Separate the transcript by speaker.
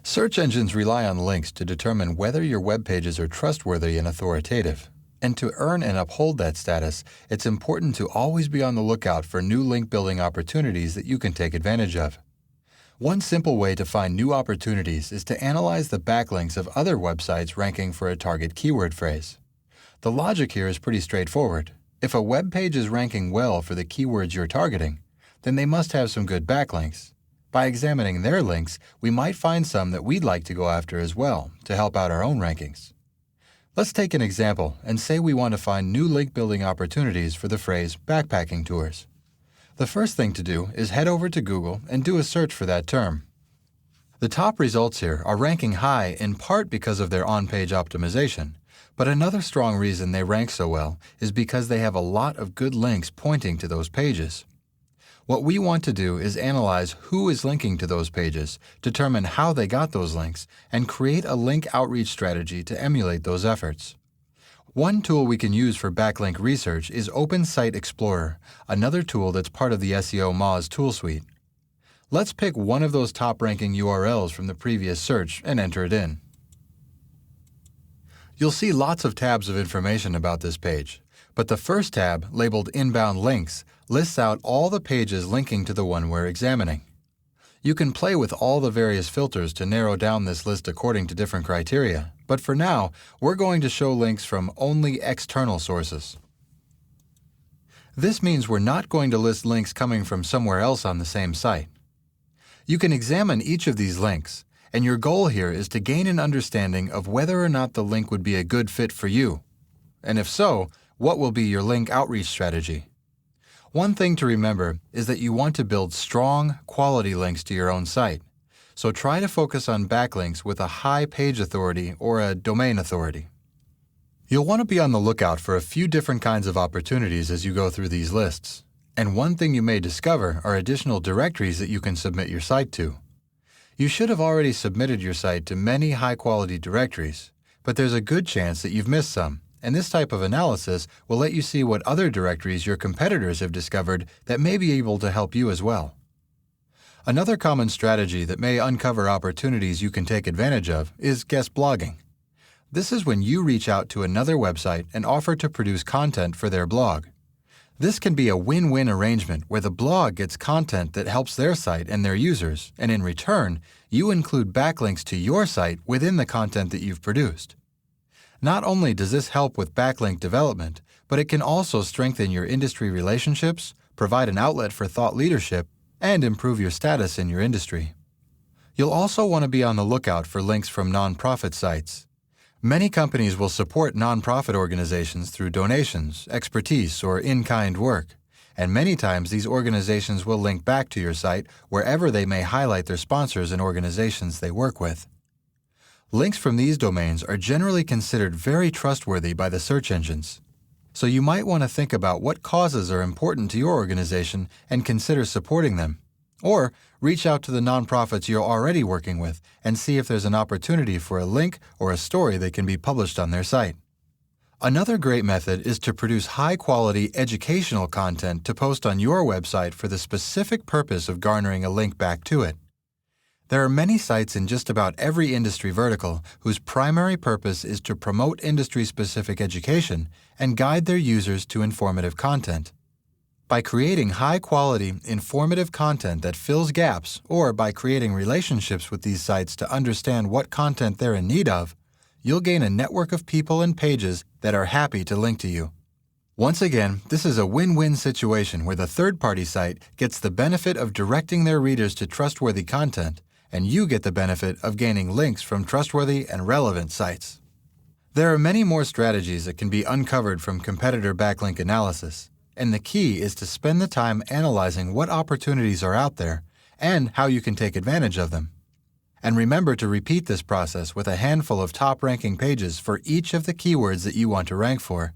Speaker 1: Search engines rely on links to determine whether your web pages are trustworthy and authoritative. And to earn and uphold that status, it's important to always be on the lookout for new link building opportunities that you can take advantage of. One simple way to find new opportunities is to analyze the backlinks of other websites ranking for a target keyword phrase. The logic here is pretty straightforward. If a web page is ranking well for the keywords you're targeting, then they must have some good backlinks. By examining their links, we might find some that we'd like to go after as well to help out our own rankings. Let's take an example and say we want to find new link building opportunities for the phrase backpacking tours. The first thing to do is head over to Google and do a search for that term. The top results here are ranking high in part because of their on-page optimization, but another strong reason they rank so well is because they have a lot of good links pointing to those pages. What we want to do is analyze who is linking to those pages, determine how they got those links, and create a link outreach strategy to emulate those efforts. One tool we can use for backlink research is Open Site Explorer, another tool that's part of the SEO-Moz tool suite. Let's pick one of those top-ranking URLs from the previous search and enter it in. You'll see lots of tabs of information about this page, but the first tab, labeled Inbound Links, lists out all the pages linking to the one we're examining. You can play with all the various filters to narrow down this list according to different criteria, but for now, we're going to show links from only external sources. This means we're not going to list links coming from somewhere else on the same site. You can examine each of these links, and your goal here is to gain an understanding of whether or not the link would be a good fit for you. And if so, what will be your link outreach strategy? One thing to remember is that you want to build strong, quality links to your own site. So try to focus on backlinks with a high page authority or a domain authority. You'll want to be on the lookout for a few different kinds of opportunities as you go through these lists. And one thing you may discover are additional directories that you can submit your site to. You should have already submitted your site to many high-quality directories, but there's a good chance that you've missed some. And this type of analysis will let you see what other directories your competitors have discovered that may be able to help you as well. Another common strategy that may uncover opportunities you can take advantage of is guest blogging. This is when you reach out to another website and offer to produce content for their blog. This can be a win-win arrangement where the blog gets content that helps their site and their users, and in return, you include backlinks to your site within the content that you've produced. Not only does this help with backlink development, but it can also strengthen your industry relationships, provide an outlet for thought leadership, and improve your status in your industry. You'll also want to be on the lookout for links from nonprofit sites. Many companies will support nonprofit organizations through donations, expertise, or in-kind work, and many times these organizations will link back to your site wherever they may highlight their sponsors and organizations they work with. Links from these domains are generally considered very trustworthy by the search engines. So you might want to think about what causes are important to your organization and consider supporting them. Or reach out to the nonprofits you're already working with and see if there's an opportunity for a link or a story that can be published on their site. Another great method is to produce high-quality educational content to post on your website for the specific purpose of garnering a link back to it. There are many sites in just about every industry vertical whose primary purpose is to promote industry-specific education and guide their users to informative content. By creating high-quality, informative content that fills gaps, or by creating relationships with these sites to understand what content they're in need of, you'll gain a network of people and pages that are happy to link to you. Once again, this is a win-win situation where the third-party site gets the benefit of directing their readers to trustworthy content, and you get the benefit of gaining links from trustworthy and relevant sites. There are many more strategies that can be uncovered from competitor backlink analysis, and the key is to spend the time analyzing what opportunities are out there and how you can take advantage of them. And remember to repeat this process with a handful of top-ranking pages for each of the keywords that you want to rank for.